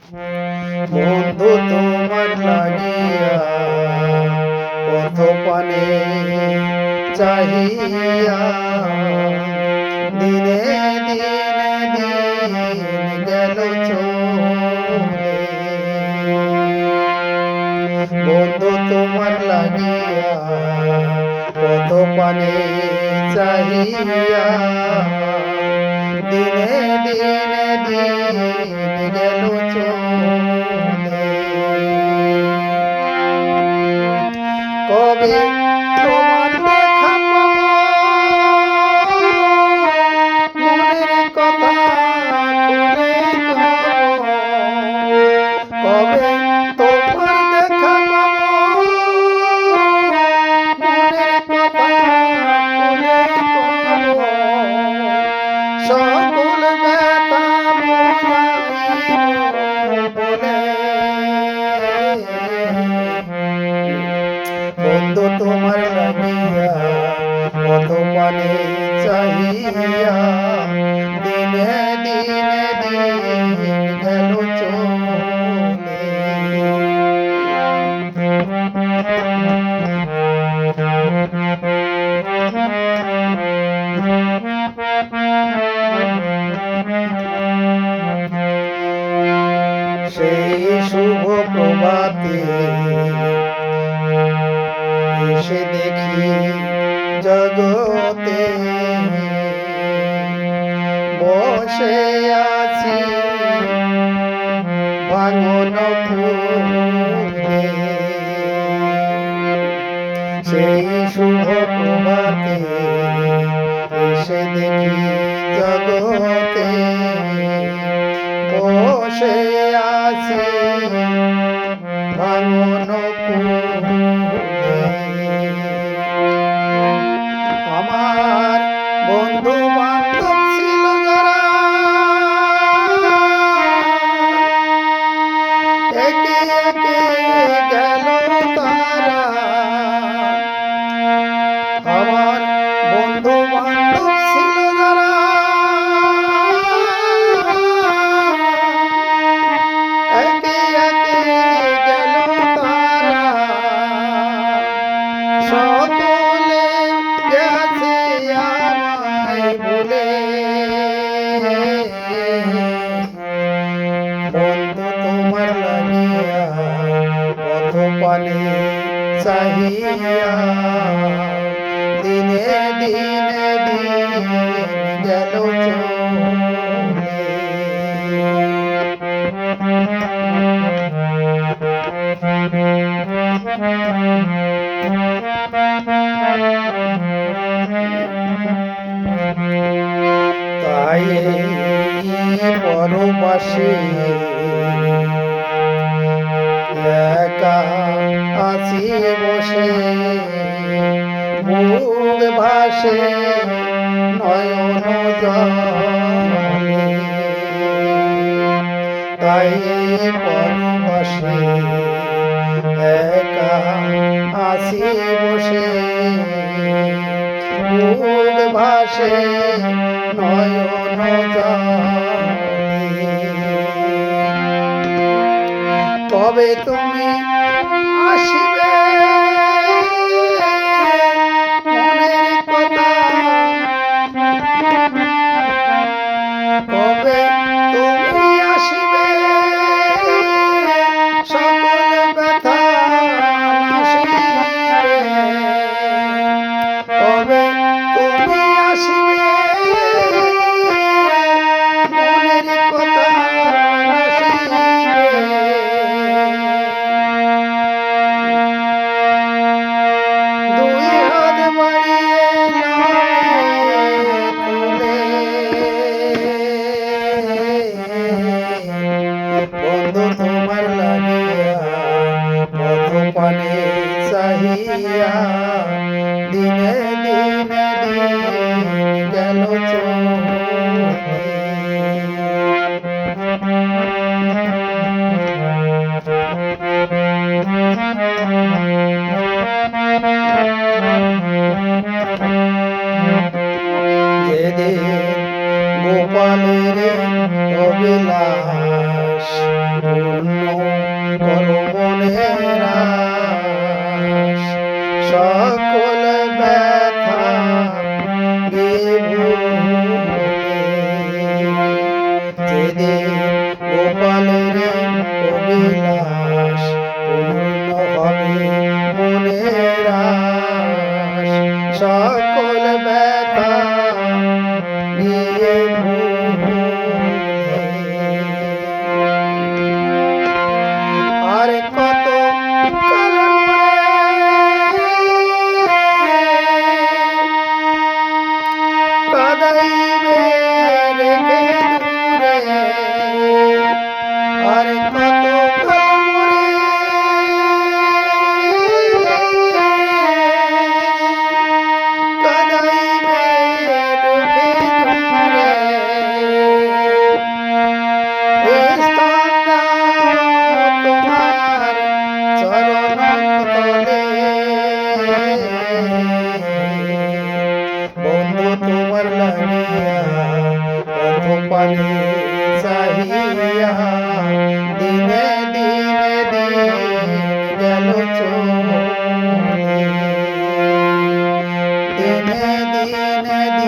বন্ধু তোমার লাগিয়া পথ পানে চাহিয়া দিনে দিনে দিন গেল চলে। বন্ধু তোমার লাগিয়া পথ পানে চাহিয়া দিনে দিনে দিন গেল চলে। কবে তোমার দেখা পাবো মনের কথা খুলে কব। কবে তোমার দেখা পাবো মনের কথা খুলে কব। সকল ব্যথা বুঝাইব বলে। বন্ধু তোমার লাগিয়া পথ পানে চাহিয়া দিনে দিনে দিন গেল চলে। সেই শুভ প্রভাতে এসে দেখি জগতে বসে আছি ভাঙন পুরে। সেই শুভ প্রভাতে এসে দেখি জগতে বসে আছি ভাঙন পুরে। আমার বন্ধু বান্ধব ছিল যারা একে একে গেল তারা। আমার বন্ধু বান্ধব ছিল যারা একে একে গেল তারা। সকলে গেছে আমায় বলে। বন্ধু তোমার লাগিয়া পথ পানে চাহিয়া দিনে দিনে দিন গেল চলে। তাই পরবাসে একা আছি বসে বুক ভাসে নয়ন জলে। তাই পরবাসে একা আছি বসে বুক ভাসে নয়ন জলে। কবে তুমি আসিবে মনের কথা। কবে তুমি আসিবে সকল ব্যথা নাশিবে। কবে তুমি আসিবে মনের কথা নাশিবে।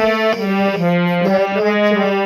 গেল চলে